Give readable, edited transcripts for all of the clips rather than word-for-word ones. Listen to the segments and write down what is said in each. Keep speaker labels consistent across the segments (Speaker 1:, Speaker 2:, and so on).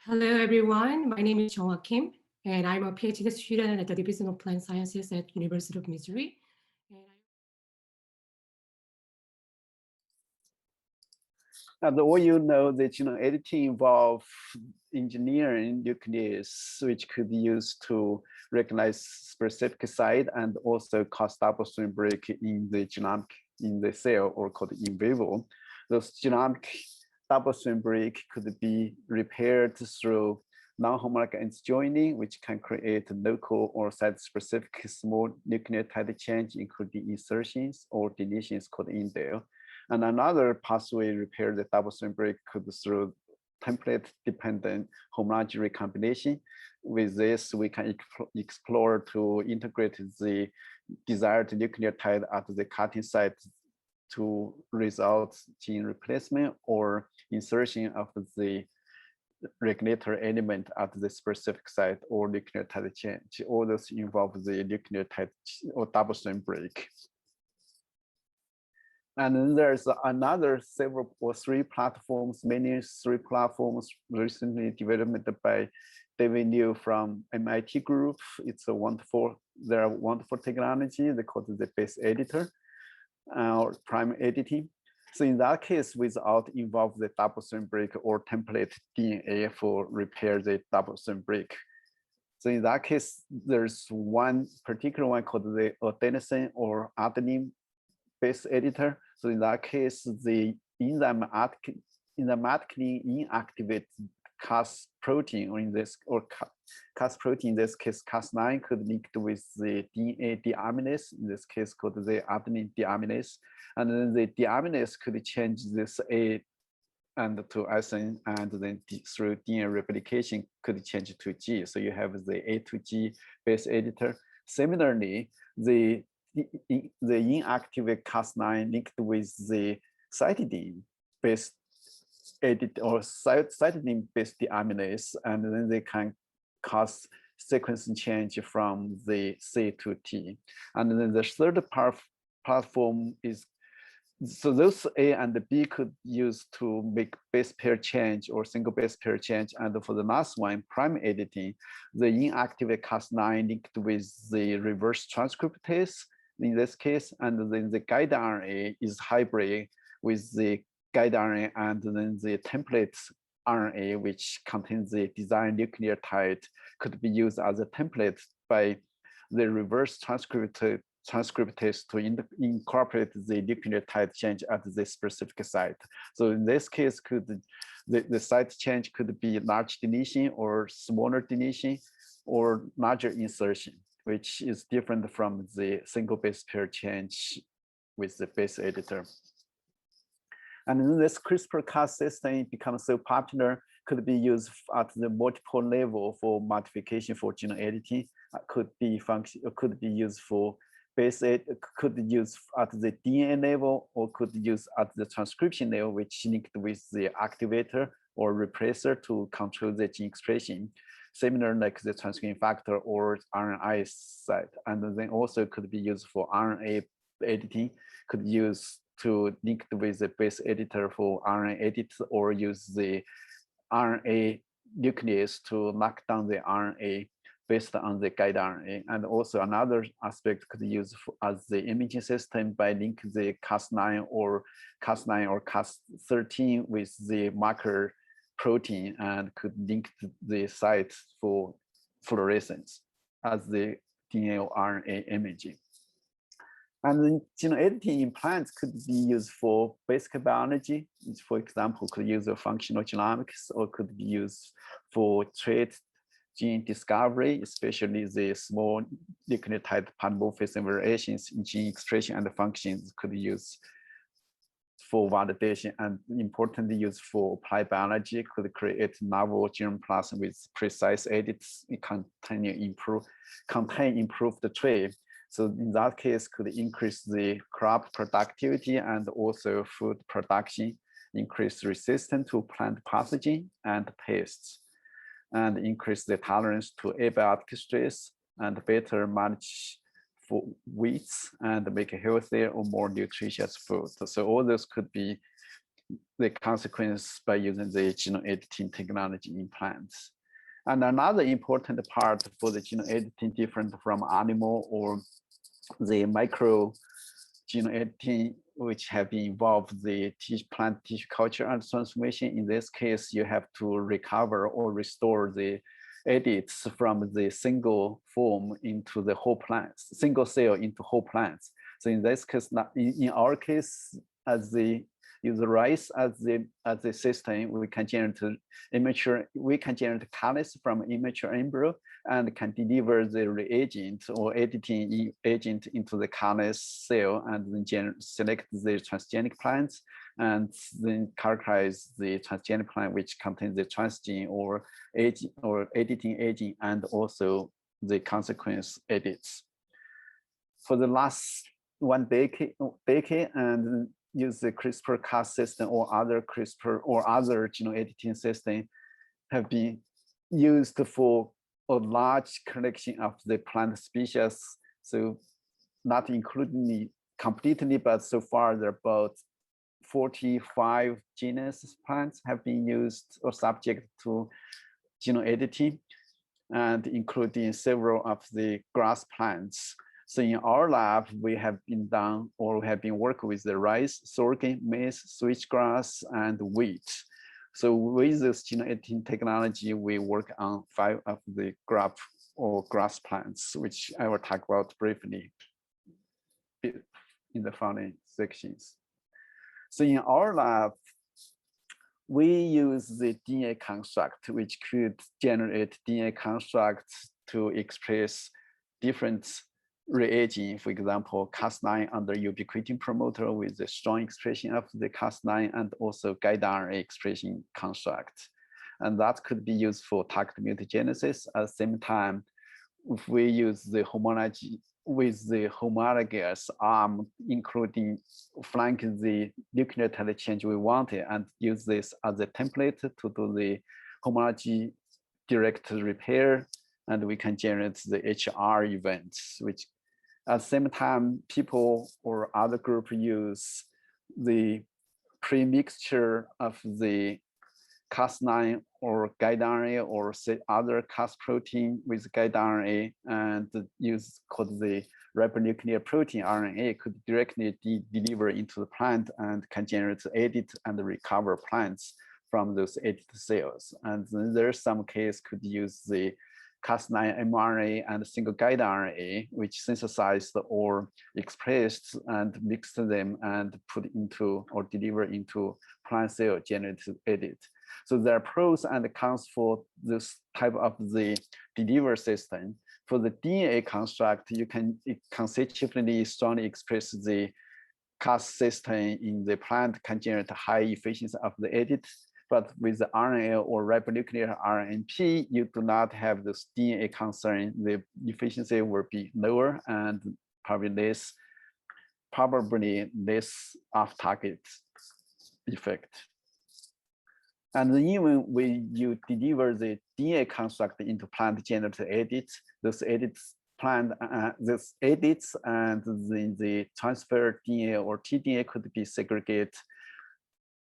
Speaker 1: Hello, everyone. My name is Jeong Kim, and I'm a PhD student at the Division of Plant Sciences at University of Missouri.
Speaker 2: And all you know that editing involves engineering nucleus, which could be used to recognize specific site and also cause double-strand break in the genomic in the cell, or called in vivo. Those genomic double-strand break could be repaired through non-homologous joining, which can create local or site-specific small nucleotide change, including insertions or deletions called indel. And another pathway repair the double-strand break could be through template-dependent homology recombination. With this, we can explore to integrate the desired nucleotide at the cutting site to result gene replacement or insertion of the regulator element at the specific site or nucleotide change. All those involve the nucleotide or double-strand break. And then there's another several or three platforms, many three platforms recently developed by David Liu from MIT group. It's a wonderful, they're wonderful technology. They call it the base editor or prime editing. So in that case, without involve the double-strand break or template DNA for repair the double-strand break. So in that case, there's one particular one called the adenosine or adenine base editor. So in that case, the enzymatically inactivate Cas protein, or in this, or Cas protein, in this case, Cas9 could link with the DNA deaminase, in this case called the adenine deaminase. And then the deaminase could change this A and to SN, and then through DNA replication could change to G. So you have the A to G base editor. Similarly, the inactive Cas9 linked with the cytidine based edit or cytidine based deaminase, and then they can cause sequence change from the C to T. And then the third platform is, so those A and B could use to make base pair change or single base pair change. And for the last one, prime editing, the inactive Cas9 linked with the reverse transcriptase in this case, and then the guide RNA is hybrid with the guide RNA and then the template RNA, which contains the desired nucleotide, could be used as a template by the reverse transcriptase to incorporate the nucleotide change at the specific site. So in this case, the site change could be large deletion or smaller deletion or larger insertion, which is different from the single base pair change with the base editor. And then this CRISPR-Cas system becomes so popular, could be used at the multiple level for modification for genome editing. Could be used for base edit, could be used at the DNA level, or could be used at the transcription level, which linked with the activator or repressor to control the gene expression, similar like the transcription factor or RNA site. And then also could be used for RNA editing, could use to link with the base editor for RNA edit, or use the RNA nucleus to lock down the RNA based on the guide RNA. And also another aspect could use as the imaging system by linking the Cas9 or Cas13 with the marker protein, and could link the site for fluorescence as the DNA or RNA imaging. And then genome editing in plants could be used for basic biology, which, for example, could use functional genomics, or could be used for trait gene discovery, especially the small nucleotide polymorphism variations in gene expression and functions could be used for validation, and importantly used for applied biology, could create novel genome plasm with precise edits, it contain improved trait. So in that case, could increase the crop productivity and also food production, increase resistance to plant pathogen and pests, and increase the tolerance to abiotic stress, and better manage for weeds and make a healthier or more nutritious food. So all those could be the consequence by using the genome editing technology in plants. And another important part for the genome editing different from animal or the micro genome editing, which have been involved the plant tissue culture and transformation. In this case, you have to recover or restore the edits from the single form into the whole plants, single cell into whole plants. So in this case, in our case, as the use rice as the system, we can generate catalyst from immature embryo and can deliver the reagent or editing agent into the catalyst cell and then select the transgenic plants and then characterize the transgenic plant which contains the transgene or agent or editing agent and also the consequence edits. For the last one decade and use the CRISPR-Cas system or other CRISPR or other genome editing system have been used for a large collection of the plant species. So not including completely, but so far there are about 45 genus plants have been used or subject to genome editing, and including several of the grass plants. So in our lab, we have been done or we have been working with the rice, sorghum, maize, switchgrass, and wheat. So with this genome editing technology, we work on 5 of the grass plants, which I will talk about briefly in the following sections. So in our lab, we use the DNA construct, which could generate DNA constructs to express different reagent, for example, Cas9 under ubiquitin promoter with the strong expression of the Cas9 and also guide RNA expression construct. And that could be used for target mutagenesis. At the same time, if we use the homology with the homologous arm, including flank the nucleotide change we wanted and use this as a template to do the homology direct repair, and we can generate the HR events, which at the same time, people or other group use the pre-mixture of the Cas9 or guide RNA or say other Cas protein with guide RNA and use called the ribonuclear protein RNA could directly deliver into the plant and can generate edit and recover plants from those edited cells. And then there's some case could use the Cas9 mRNA and single guide RNA, which synthesized or expressed and mixed them and put into or deliver into plant cell generated edit. So there are pros and cons for this type of the delivery system. For the DNA construct, you can consecutively strongly express the Cas system in the plant can generate high efficiency of the edit. But with the RNA or ribonuclear RNP, you do not have this DNA concern. The efficiency will be lower and probably less off-target effect. And even when you deliver the DNA construct into plant generated edits, those edits this edits and the transfer DNA or tDNA could be segregated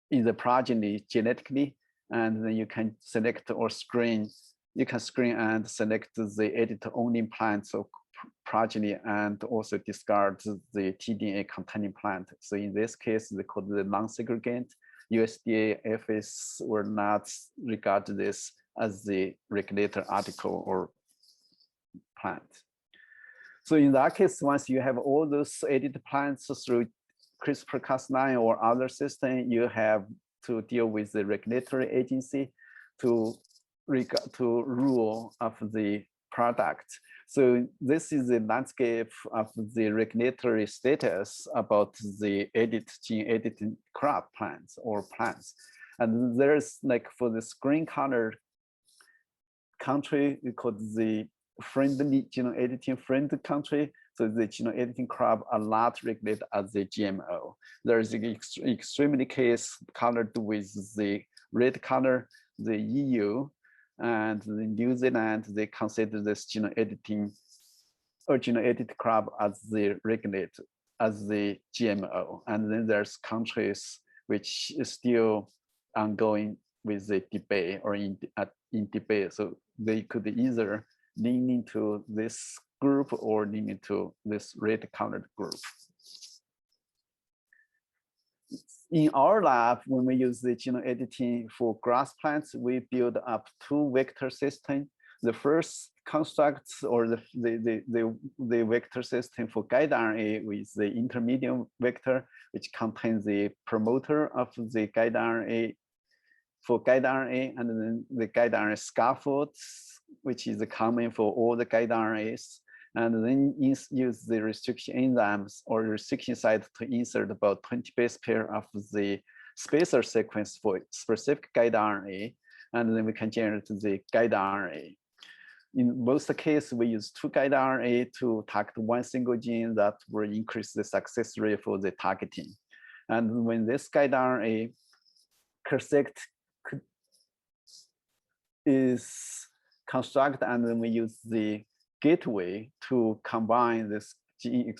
Speaker 2: in the progeny genetically, and then you can select or screen. You can screen and select the edit-only plants or progeny, and also discard the tDNA containing plant. So in this case, they call the non-segregant. USDA FS will not regard this as the regulator article or plant. So in that case, once you have all those edited plants through CRISPR-Cas9 or other system, you have to deal with the regulatory agency to rule of the product. So this is the landscape of the regulatory status about the gene editing crop plants or plants. And there's like for the green color country, we call the friendly genome editing friendly country. So the genome editing crop are not regulated as the GMO. There's an extremely case colored with the red color, the EU and the New Zealand, they consider this genome editing or genome edited crop as the regulated as the GMO. And then there's countries which is still ongoing with the debate or in debate. So they could either lean into this group or lean into this rate counted group. In our lab, when we use the genome editing for grass plants, we build up 2 vector systems. The first construct or the vector system for guide RNA with the intermediate vector, which contains the promoter of the guide RNA for guide RNA, and then the guide RNA scaffold, which is common for all the guide RNAs, and then use the restriction enzymes or restriction site to insert about 20 base pair of the spacer sequence for specific guide RNA, and then we can generate the guide RNA. In most cases, we use 2 guide RNA to target 1 single gene that will increase the success rate for the targeting. And when this guide RNA construct is constructed, and then we use the gateway to combine this gene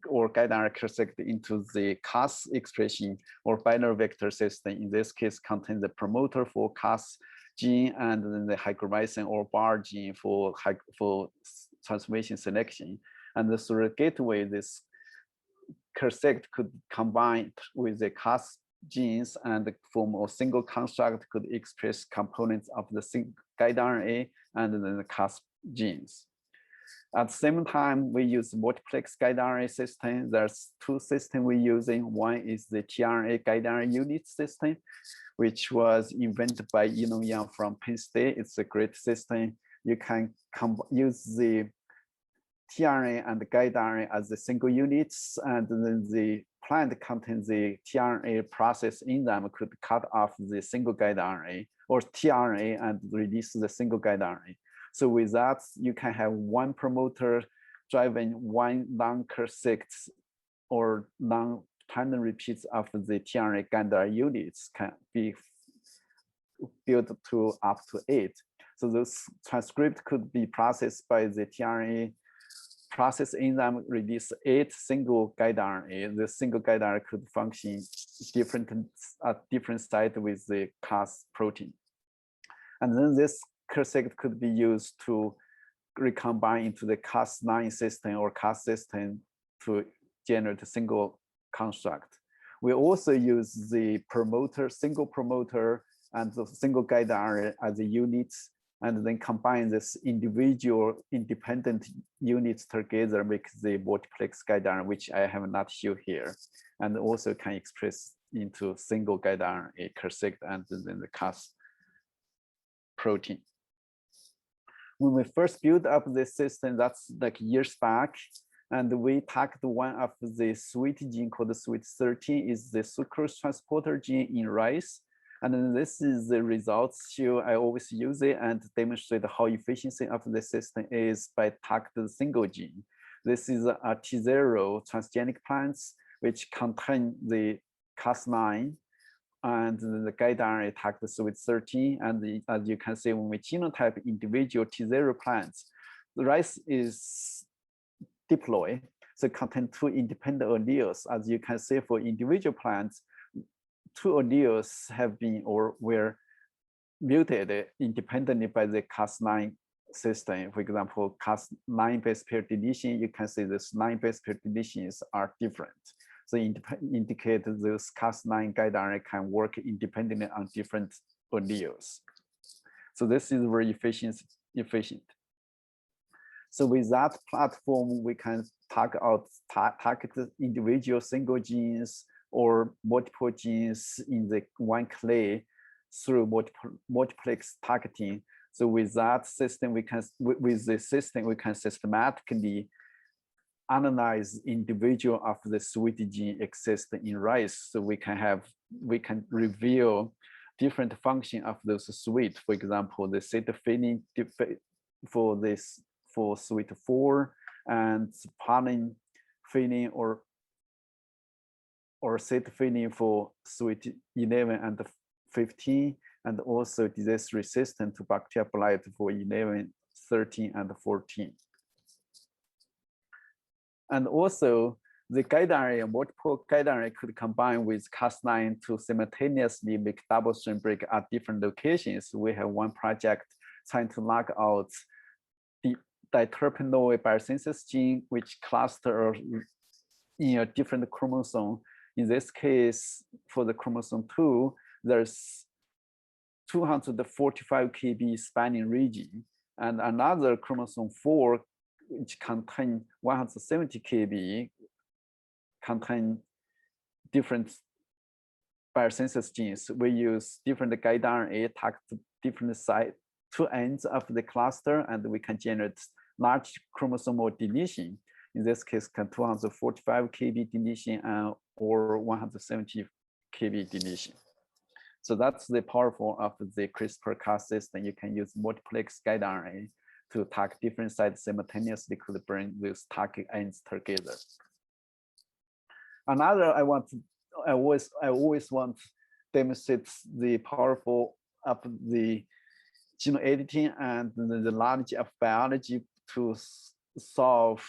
Speaker 2: or guide RNA construct into the Cas expression or binary vector system. In this case, contains the promoter for Cas gene and then the hygromycin or bar gene for transformation selection. And through the gateway, this construct could combine with the Cas genes and form a single construct could express components of the guide RNA and then the Cas genes. At the same time, we use multiplex guide RNA system. There's 2 systems we're using. One is the tRNA guide RNA unit system, which was invented by Yinong Yang from Penn State. It's a great system. You can use the tRNA and the guide RNA as the single units, and then the plant contains the tRNA process enzyme could cut off the single guide RNA or tRNA and release the single guide RNA. So with that, you can have 1 promoter driving 1 non-cursed or non-tandem repeats of the tRNA guide RNA units can be built to up to 8. So those transcript could be processed by the tRNA process enzyme, release 8 single guide RNA. The single guide RNA could function at different site with the Cas protein. And then this cursect could be used to recombine into the Cas9 system or Cas system to generate a single construct. We also use the promoter, single promoter, and the single guide RNA as the units, and then combine this individual independent units together, make the multiplex guide RNA, which I have not shown here, and also can express into single guide RNA cursect and then the Cas protein. When we first built up this system, that's like years back, and we target one of the sweet gene called the sweet 13 is the sucrose transporter gene in rice. And then this is the results show. I always use it and demonstrate how efficiency of the system is by targeting single gene. This is a T0 transgenic plants which contain the Cas9 and the guide RNA target with 13. And as you can see, when we genotype individual T0 plants, the rice is diploid, so contain 2 independent alleles. As you can see, for individual plants, 2 alleles have been or were mutated independently by the Cas9 system. For example, Cas9 base pair deletion, you can see this 9 base pair deletions are different. So indicate those Cas9 guide RNA can work independently on different alleles. So this is very efficient. So with that platform, we can target individual single genes or multiple genes in the one clay through multiplex targeting. So with that system, we can systematically analyze individual of the sweet gene exist in rice. So we can reveal different function of those sweet. For example, the cytophenin for sweet 4 and pollen phenin or cytophenin for sweet 11 and 15, and also disease resistant to bacteria blight for 11, 13, and 14. And also the guide RNA, multiple guide RNA could combine with Cas9 to simultaneously make double strand break at different locations. We have one project trying to knock out the diterpenoid biosynthesis gene, which cluster in a different chromosome. In this case, for the chromosome 2, there's 245 kb spanning region, and another chromosome 4, which contain 170 kb, contain different biosynthesis genes. We use different guide RNA tagged to different side, two ends of the cluster, and we can generate large chromosomal deletion. In this case, 245 kb deletion or 170 kb deletion. So that's the powerful of the CRISPR-Cas system. You can use multiplex guide RNA to tag different sites simultaneously, could bring those tagging ends together. Another, I always want to demonstrate the powerful of the genome editing and the knowledge of biology to solve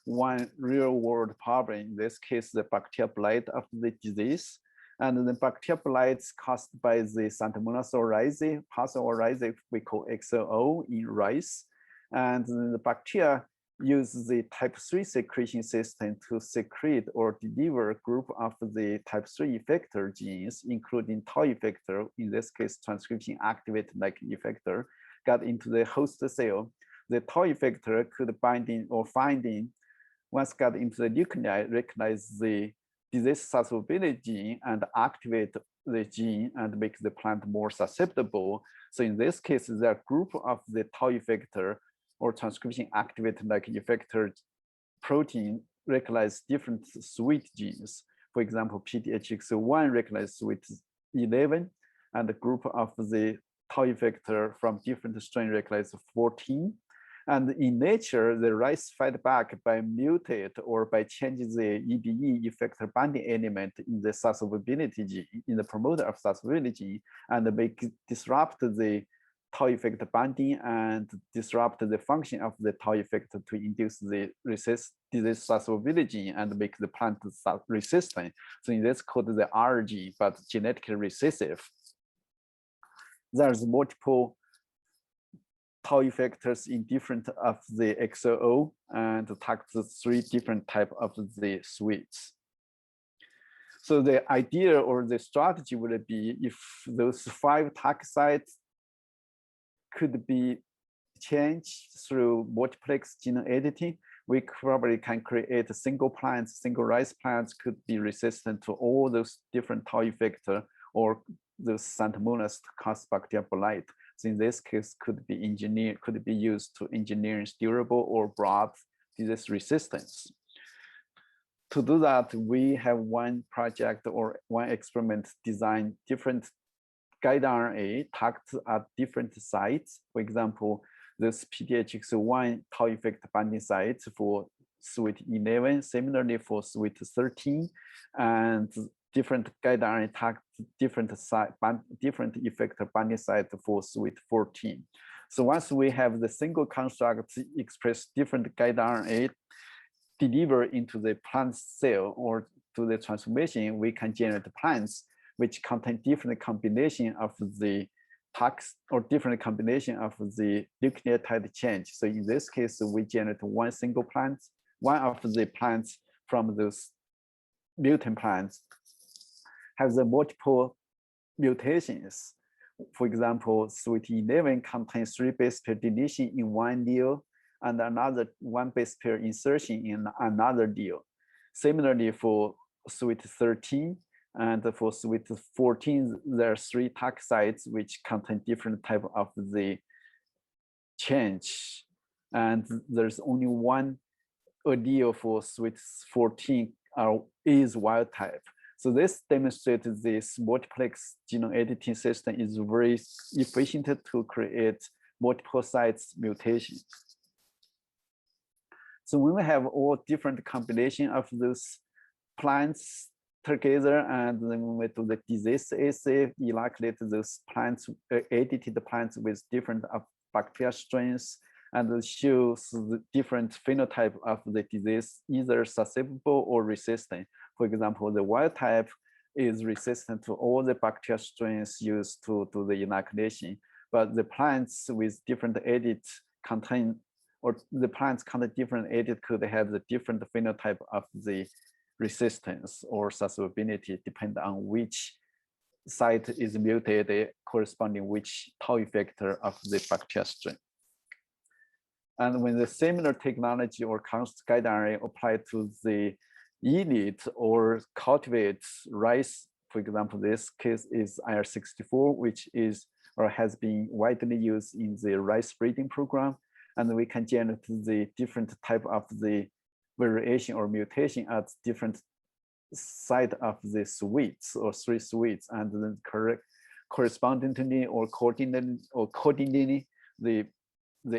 Speaker 2: one real world problem. In this case, the bacterial blight of the disease. And the bacterial blight is caused by the Xanthomonas oryzae, partial oryzae we call XOO in rice. And the bacteria use the type 3 secretion system to secrete or deliver a group of the type 3 effector genes, including tau effector, in this case, transcription activate like effector, got into the host cell. The tau effector could binding or finding, once got into the nuclei, recognize the disease susceptibility gene and activate the gene and make the plant more susceptible. So in this case, the group of the tau effector or transcription activate like effector protein recognize different sweet genes. For example, PTHX1 recognize sweet 11, and the group of the tau effector from different strain recognize 14. And in nature, the rice fight back by mutate or by changing the EBE effector binding element in the susceptibility gene, in the promoter of susceptibility gene, and disrupt the tau effector binding and disrupt the function of the tau effector to induce the disease susceptibility gene and make the plant resistant. So in this called the R gene, but genetically recessive. There's multiple tau effectors in different of the XOO and tag the 3 different type of the sweets. So the idea or the strategy would be if those 5 tag sites could be changed through multiplex genome editing, we probably can create a single plants, single rice plants could be resistant to all those different tau effector or those Xanthomonas to cause bacterial blight. So in this case, could be engineered, could be used to engineer durable or broad disease resistance. To do that, we have one project or one experiment design different guide RNA tagged at different sites. For example, this PTHX1 tau effector binding sites for sweet 11, similarly for sweet 13, and different guide RNA tagged different effector binding site for sweet 14. So once we have the single construct express different guide RNA delivered into the plant cell or to the transformation, we can generate plants which contain different combination of the tags or different combination of the nucleotide change. So in this case, we generate one single plant, one of the plants from those mutant plants have the multiple mutations. For example, sweet 11 contains 3 base pair deletion in one allele and another 1 base pair insertion in another allele. Similarly, for sweet 13 and for sweet 14, there are 3 tag sites which contain different type of the change. And there's only one allele for sweet 14 is wild type. So this demonstrates this multiplex genome editing system is very efficient to create multiple sites mutations. So when we have all different combination of those plants together, and then when we do the disease assay, inoculate those plants, edited plants with different bacteria strains, and it shows the different phenotype of the disease, either susceptible or resistant. For example, the wild type is resistant to all the bacterial strains used to do the inoculation, but the plants with different edits contain, or the plants contain different edit could have the different phenotype of the resistance or susceptibility, depending on which site is mutated corresponding which tau effector of the bacterial strain. And when the similar technology or guide RNA applied to the init or cultivate rice, for example, this case is IR64, which is or has been widely used in the rice breeding program. And we can generate the different type of the variation or mutation at different side of the suites or 3 suites, and then correspondingly or coordinating the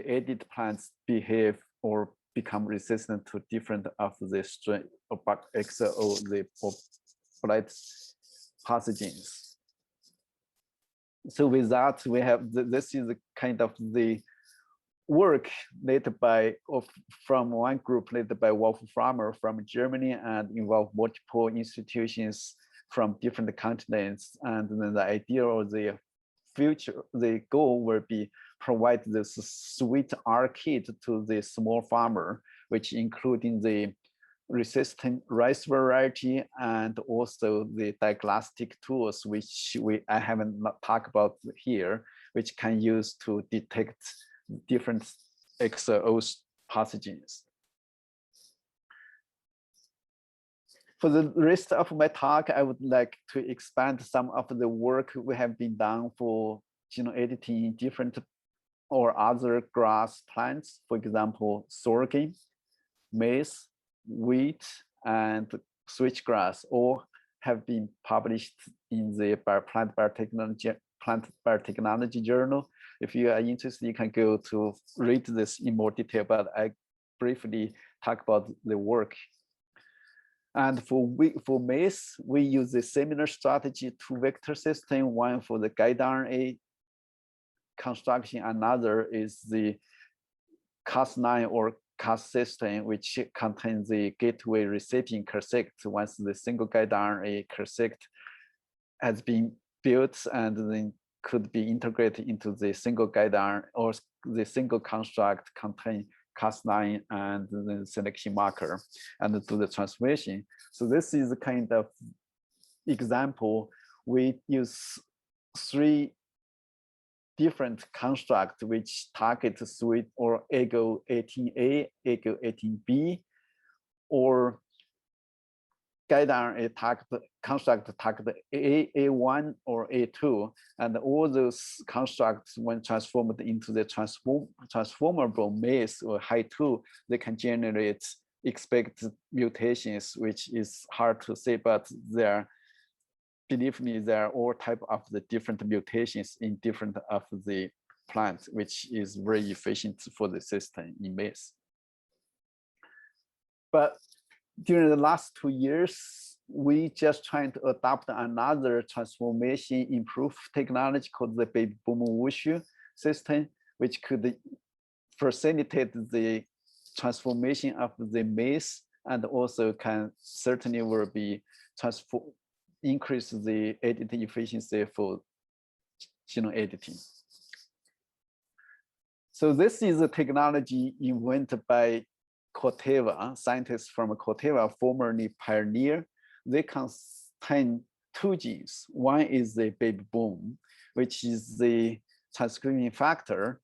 Speaker 2: edit plants behave or become resistant to different of the strain of XO, the blight pathogens. So with that, we have this is the kind of the work led by from one group led by Wolf Farmer from Germany and involve multiple institutions from different continents. And then the idea of the future, the goal will be provide this sweet R kit to the small farmer, which including the resistant rice variety and also the diagnostic tools, which I haven't talked about here, which can use to detect different XO pathogens. For the rest of my talk, I would like to expand some of the work we have been done for genome editing in different or other grass plants, for example, sorghum, maize, wheat, and switchgrass, all have been published in the Plant Biotechnology Journal. If you are interested, you can go to read this in more detail, but I briefly talk about the work. And for maize, we use a similar strategy, 2-vector system, one for the guide RNA construction, another is the Cas9 or Cas system, which contains the gateway recipient cassette. Once the single guide RNA cassette has been built and then could be integrated into the single guide RNA or the single construct contain Cas9 and the selection marker and do the transformation. So this is the kind of example. We use 3 different constructs which target sweet or AGO18A, AGO18B, or guide RNA construct target A1 or A2, and all those constructs, when transformed into the transformable maize or HI2, they can generate expected mutations, which is hard to say, but there, believe me, there are all type of the different mutations in different of the plants, which is very efficient for the system in maize. But during the last 2 years, we just trying to adopt another transformation improved technology called the baby boom wushu system, which could facilitate the transformation of the maize and also can certainly will be increase the editing efficiency for genome editing. So this is a technology invented by Corteva, scientists from Corteva, formerly Pioneer. They contain 2 genes. One is the baby boom, which is the transcription factor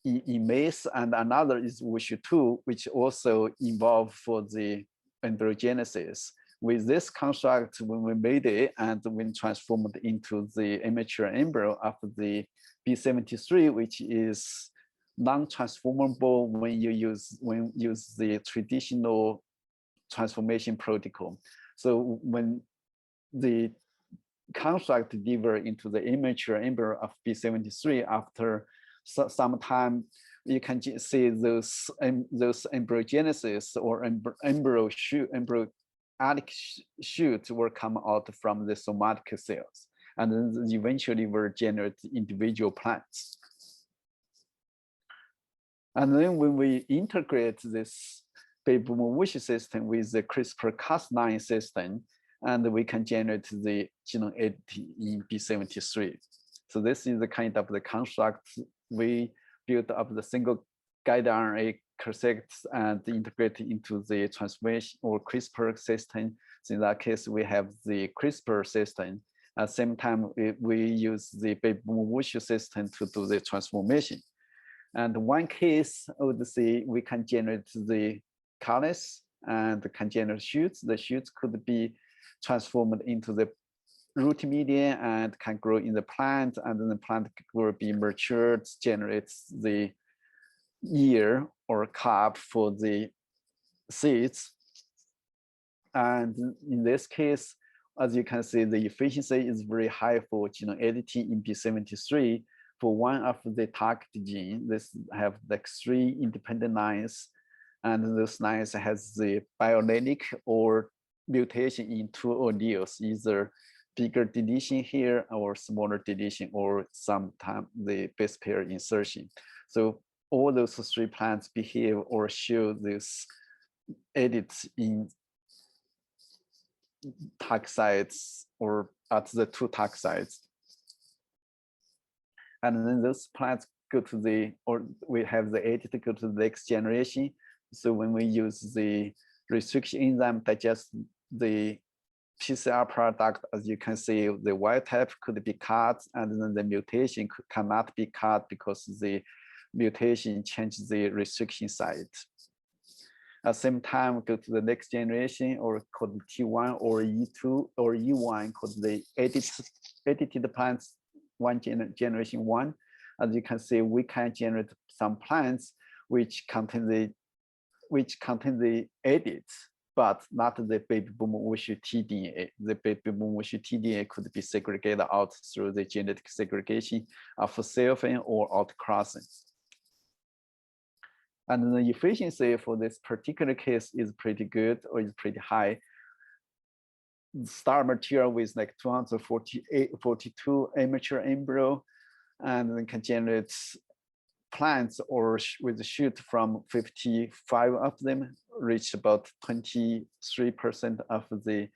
Speaker 2: in maize, and another is wushu2, which also involved for the embryogenesis. With this construct, when we made it and when transformed into the immature embryo of the B73, which is non-transformable when you use the traditional transformation protocol. So when the construct delivered into the immature embryo of B73, after some time, you can see those embryogenesis or embryonic shoots will come out from the somatic cells, and then eventually will generate individual plants. And then when we integrate this baby boom wish system with the CRISPR-Cas9 system, and we can generate the genome editing in B73. So this is the kind of the construct we built up the single guide RNA cassette and integrate into the transformation or CRISPR system. So in that case, we have the CRISPR system. At the same time, we use the baby boom wish system to do the transformation. And one case, I would say we can generate the calyx and can generate shoots. The shoots could be transformed into the root media and can grow in the plant, and then the plant will be matured, generates the ear or cup for the seeds. And in this case, as you can see, the efficiency is very high for genome editing in B73. For one of the target gene, this have like 3 independent lines, and those lines has the biallelic or mutation in 2 alleles, either bigger deletion here or smaller deletion, or sometimes the base pair insertion. So all those 3 plants behave or show this edits in target sites or at the 2 target sites. And then those plants go to the, or we have the edit go to the next generation. So when we use the restriction enzyme digest the PCR product, as you can see, the wild type could be cut, and then the mutation cannot be cut because the mutation changes the restriction site. At the same time, go to the next generation, or called T1 or E2 or E1, called the edited plants, generation 1. As you can see, we can generate some plants which contain the edit, but not the baby boom wish tDNA. The baby boom wish tDNA could be segregated out through the genetic segregation of self-in or outcrossing. And the efficiency for this particular case is pretty good, or is pretty high. Start material with like 242 immature embryo, and then can generate plants or with a shoot from 55 of them, reach about 23% of the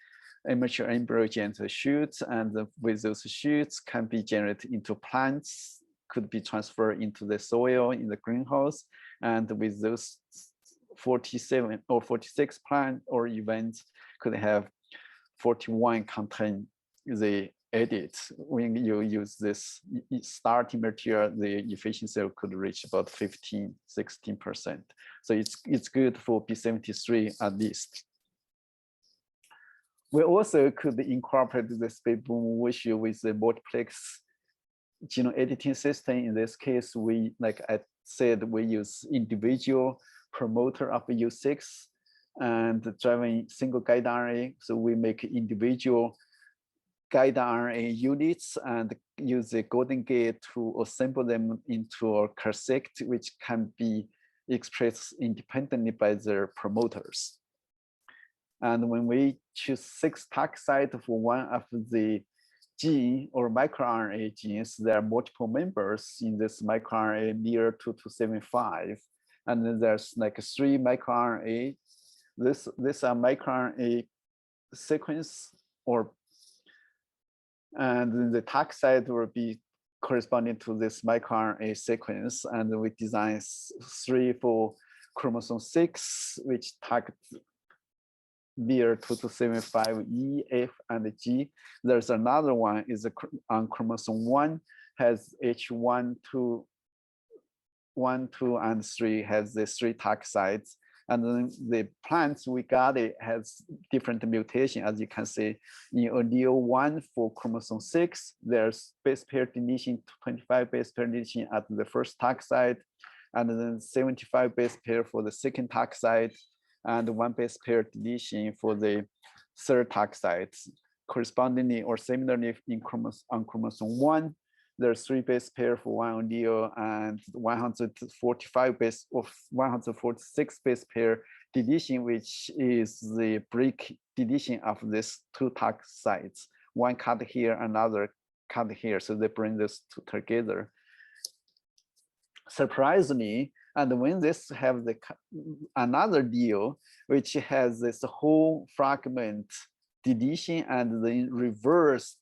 Speaker 2: immature embryo generate shoots, and with those shoots can be generated into plants, could be transferred into the soil in the greenhouse, and with those 47 or 46 plant or events could have 41 contain the edit. When you use this starting material, the efficiency could reach about 15–16%. So it's good for B73 at least. We also could incorporate this baby boom wish with the multiplex genome editing system. In this case, we, like I said, we use individual promoter of U6 and driving single guide RNA. So we make individual guide RNA units and use the golden gate to assemble them into a cassette, which can be expressed independently by their promoters. And when we choose 6 target sites for one of the gene or microRNA genes, there are multiple members in this microRNA near 2275. And then there's like 3 microRNA. This are microRNA sequence, and then the target site will be corresponding to this microRNA sequence. And we design 3 for chromosome 6, which target near 2275 E, F, and G. There's another one is on chromosome 1, has H1, 2, 1, 2, and 3, has the 3 target sites. And then the plants we got, it has different mutation. As you can see, in allele 1 for chromosome 6, there's base pair deletion, 25 base pair deletion at the first target site, and then 75 base pair for the second target site, and 1 base pair deletion for the third target site. Correspondingly or similarly, on chromosome 1, there's 3 base pair for 1 allele and 145 base of 146 base pair deletion, which is the break deletion of these 2 target sites. One cut here, another cut here. So they bring this 2 together. Surprisingly, And when this have another deal, which has this whole fragment deletion and then reversed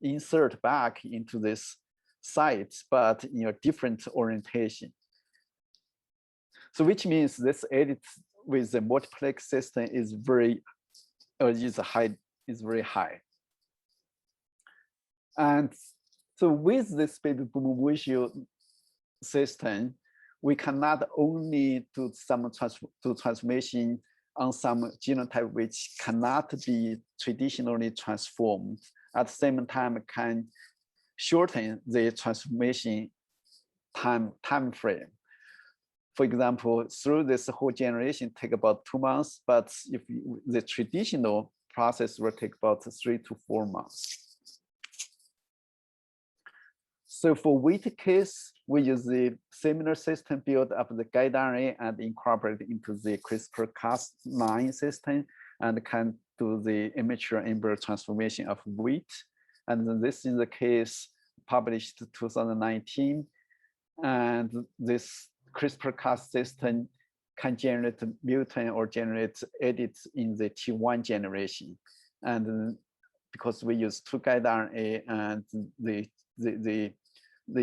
Speaker 2: insert back into this site, but in a different orientation. So which means this edit with the multiplex system is very high. And so with this baby boom ratio system, we cannot only do some transformation on some genotype which cannot be traditionally transformed. At the same time, can shorten the transformation time frame. For example, through this whole generation take about 2 months, but if the traditional process will take about 3 to 4 months. So for weight case, we use the similar system built up the guide RNA and incorporate into the CRISPR-Cas9 system and can do the immature embryo transformation of wheat. And then this is the case published 2019. And this CRISPR-Cas system can generate mutant or generate edits in the T1 generation. And because we use 2 guide RNA and the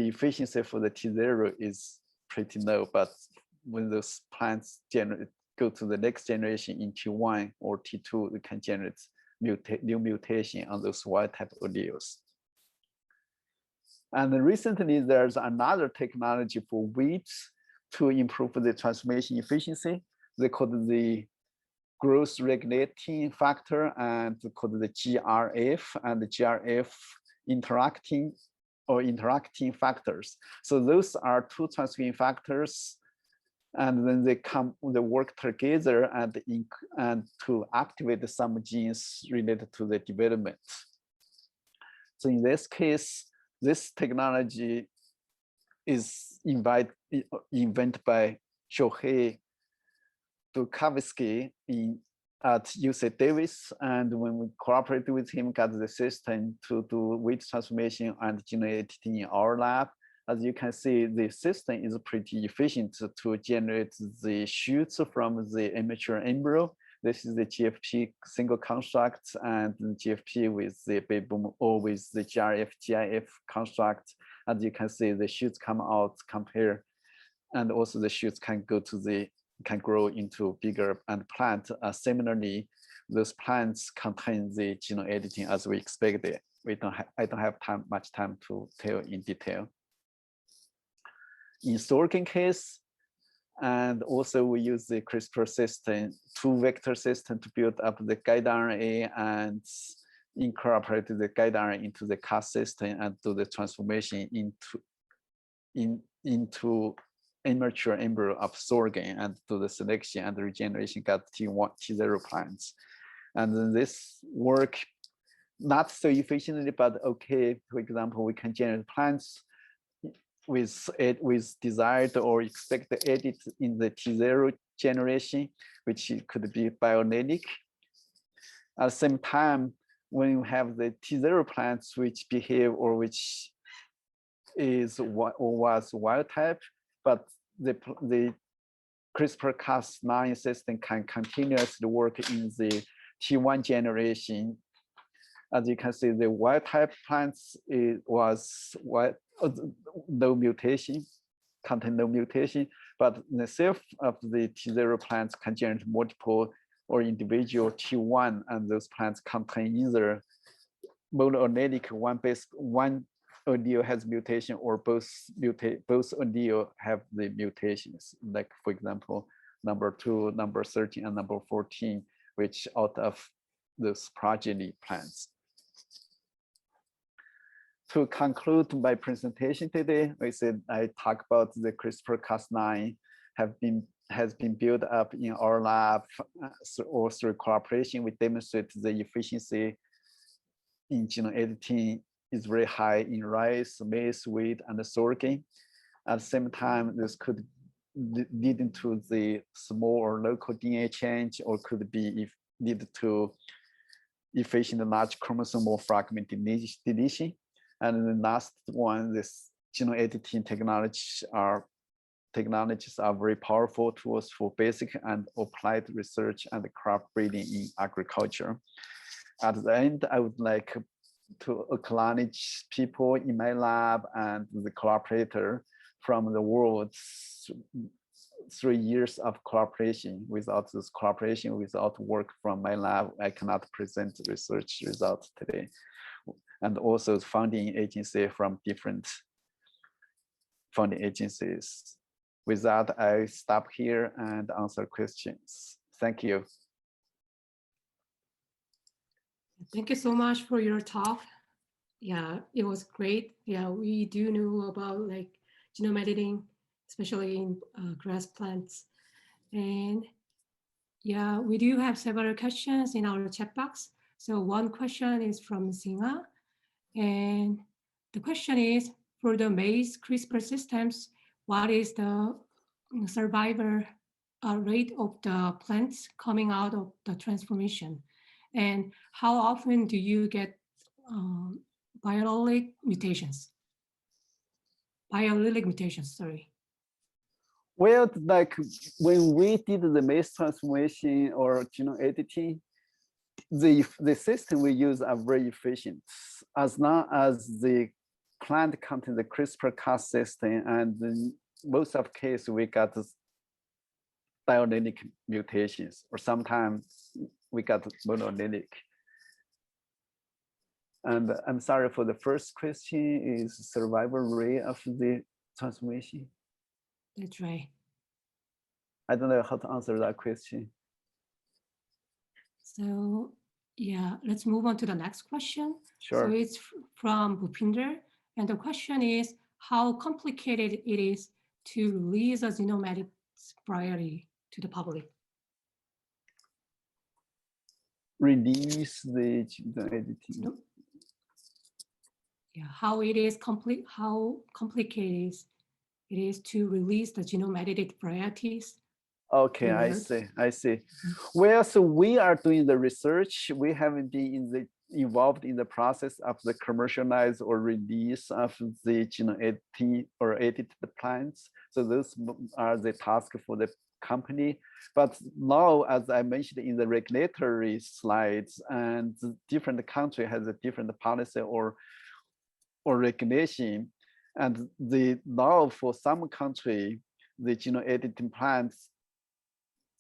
Speaker 2: efficiency for the T0 is pretty low, but when those plants go to the next generation in T1 or T2, we can generate new mutation on those wild type alleles. And recently, there's another technology for wheat to improve the transformation efficiency. They call it the growth regulating factor and called the GRF and the GRF interacting factors. So those are 2 transcription factors, and then they work together and to activate some genes related to the development. So in this case, this technology is invented by Shohei Dukavsky at UC Davis, and when we cooperated with him, got the system to do weight transformation and gene editing in our lab. As you can see, the system is pretty efficient to generate the shoots from the immature embryo. This is the GFP single construct and GFP with the baby boom or with the GRF, GIF construct. As you can see, the shoots come out, compare, and also the shoots can grow into bigger and plant. Similarly, those plants contain the genome editing as we expected. I don't have much time to tell in detail. In sorghum case, and also we use the CRISPR system, 2 vector system to build up the guide RNA and incorporate the guide RNA into the Cas system and do the transformation into immature embryo of sorghum and do the selection and the regeneration got T1, T0 plants. And then this work not so efficiently, but okay. For example, we can generate plants with desired or expected edit in the T0 generation, which could be biallelic. At the same time, when you have the T0 plants which behave or which is or was wild type, but the CRISPR-Cas9 system can continuously work in the T1 generation. As you can see, the wild type plants was no mutation, contain no mutation, but the self of the T0 plants can generate multiple or individual T1, and those plants contain either monoallelic one allele has mutation or both allele have the mutations, like for example, number 2, number 13, and number 14, which out of those progeny plants. To conclude my presentation today, I talk about the CRISPR-Cas9 has been built up in our lab or through cooperation. We demonstrate the efficiency in genome editing is very high in rice, maize, wheat, and sorghum. At the same time, this could lead into the small or local DNA change, or could be lead to efficient large chromosomal fragment deletion. And the last one, this genome editing technology are technologies are very powerful tools for basic and applied research and crop breeding in agriculture. At the end, I would like to acknowledge people in my lab and the collaborator from the world's 3 years of cooperation. Without this cooperation, without work from my lab, I cannot present research results today. And also funding agency from different funding agencies. With that, I stop here and answer questions. Thank you.
Speaker 1: Thank you so much for your talk. Yeah, it was great. Yeah, we do know about like genome editing, especially in grass plants. And yeah, we do have several questions in our chat box. So one question is from Sinha. And the question is, for the maize CRISPR systems, what is the survival rate of the plants coming out of the transformation? And how often do you get biallelic mutations? Biallelic mutations, sorry.
Speaker 2: Well, like when we did the maize transformation or genome editing, the system we use are very efficient. As long as the plant contains the CRISPR-Cas system, and in most of cases we got biallelic mutations, or sometimes we got monoallelic. And I'm sorry for the first question is survival rate of the transformation.
Speaker 1: That's right.
Speaker 2: I don't know how to answer that question.
Speaker 1: So yeah, let's move on to the next question.
Speaker 2: Sure.
Speaker 1: So it's from Bhupinder. And the question is how complicated it is to release a genome edit priority to the public.
Speaker 2: Release the editing.
Speaker 1: Yeah, how it is how complicated it is to release the genome edited varieties.
Speaker 2: Okay, I see. Well, so we are doing the research. We haven't been involved in the process of the commercialize or release of the genome editing or edited plants. So those are the tasks for the company. But now, as I mentioned in the regulatory slides, and different country has a different policy or regulation. And the law for some country, the genome editing plants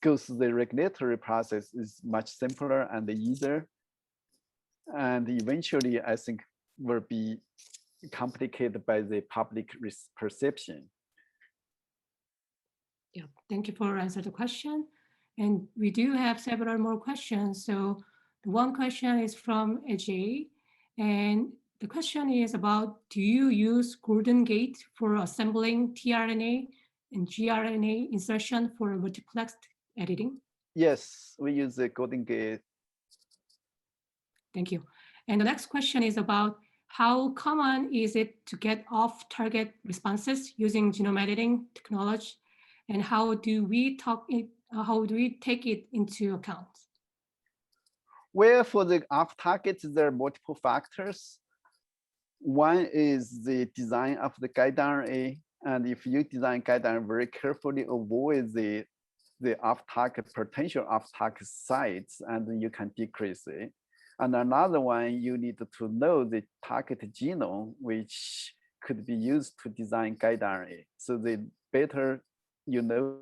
Speaker 2: goes the regulatory process is much simpler and easier. And eventually, I think will be complicated by the public perception.
Speaker 1: Yeah, thank you for answering the question. And we do have several more questions. So the one question is from Ajay, and the question is about, do you use Golden Gate for assembling tRNA and gRNA insertion for multiplexed editing?
Speaker 2: Yes, we use the Golden Gate.
Speaker 1: Thank you. And the next question is about how common is it to get off-target responses using genome editing technology, and how do we take it into account?
Speaker 2: Well, for the off-target, there are multiple factors. One is the design of the guide RNA, and if you design guide RNA very carefully, avoid the off-target potential off-target sites, and you can decrease it. And another one, you need to know the target genome, which could be used to design guide RNA. So the better you know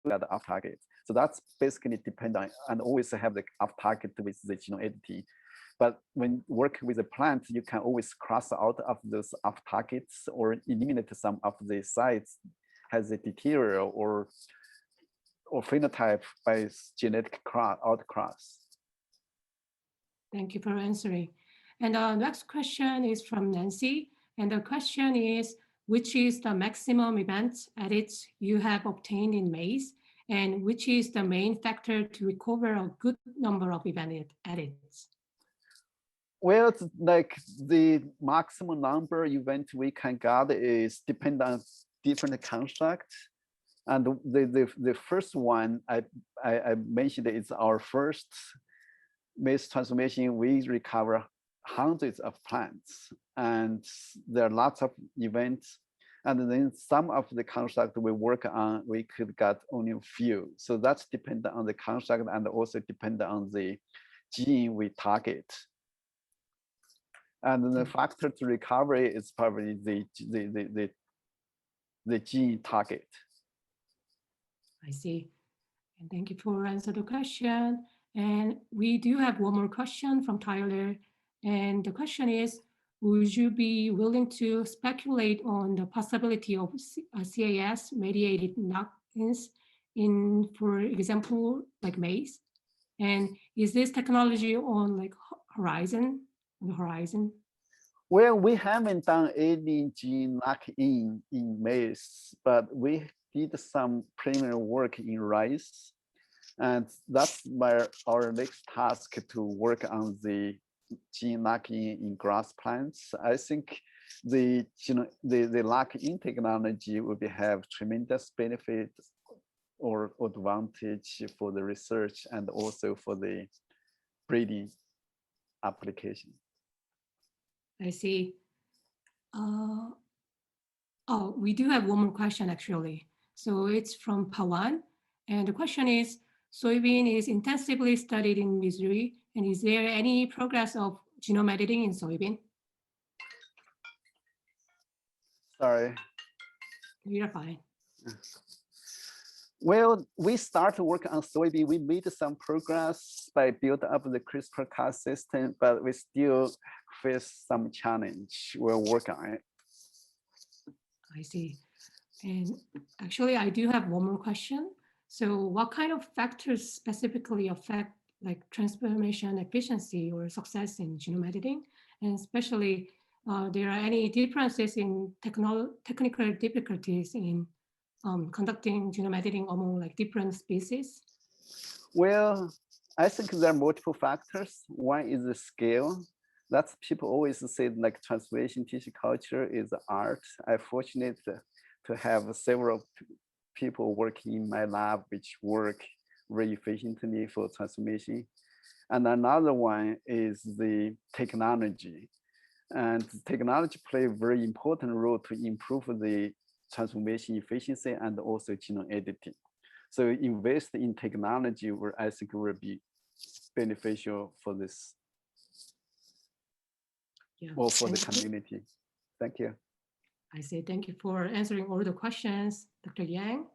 Speaker 2: the off-target. So that's basically dependent and always have the off-target with the genome editing. But when working with a plant, you can always cross out of those off-targets or eliminate some of the sites has a deteriorate or phenotype by genetic outcross.
Speaker 1: Thank you for answering. And the next question is from Nancy. And the question is, which is the maximum event edits you have obtained in maize? And which is the main factor to recover a good number of event edits?
Speaker 2: Well, it's like the maximum number event we can get is dependent on different constructs. And the first one I mentioned is our first maize transformation. We recover hundreds of plants, and there are lots of events. And then some of the construct we work on, we could get only a few. So that's dependent on the construct and also dependent on the gene we target. And the factor to recovery is probably the gene target.
Speaker 1: I see. And thank you for answering the question. And we do have one more question from Tyler. And the question is, would you be willing to speculate on the possibility of CAS-mediated knock-ins in, for example, like maize? And is this technology on like horizon, on the horizon?
Speaker 2: Well, we haven't done any gene knock-in in maize, but we did some preliminary work in rice. And that's where our next task to work on the gene knock-in in grass plants. I think the knock-in technology will have tremendous benefit or advantage for the research and also for the breeding application.
Speaker 1: I see. Oh, we do have one more question actually. So it's from Pawan. And the question is, soybean is intensively studied in Missouri. And is there any progress of genome editing in soybean?
Speaker 2: Sorry.
Speaker 1: You're fine.
Speaker 2: Well, we started working on soybean. We made some progress by building up the CRISPR-Cas system, but we still face some challenge. We'll work on it.
Speaker 1: I see. And actually, I do have one more question. So what kind of factors specifically affect like transformation efficiency or success in genome editing? And especially, there are any differences in technical difficulties in conducting genome editing among like different species?
Speaker 2: Well, I think there are multiple factors. One is the scale. That's people always say like transformation tissue culture is art. I'm fortunate to have several people working in my lab which work very efficiently for transformation. And another one is the technology. And technology play a very important role to improve the transformation efficiency and also genome editing. So invest in technology where I think will be beneficial for this or for the community. Thank you.
Speaker 1: I say thank you for answering all the questions, Dr. Yang.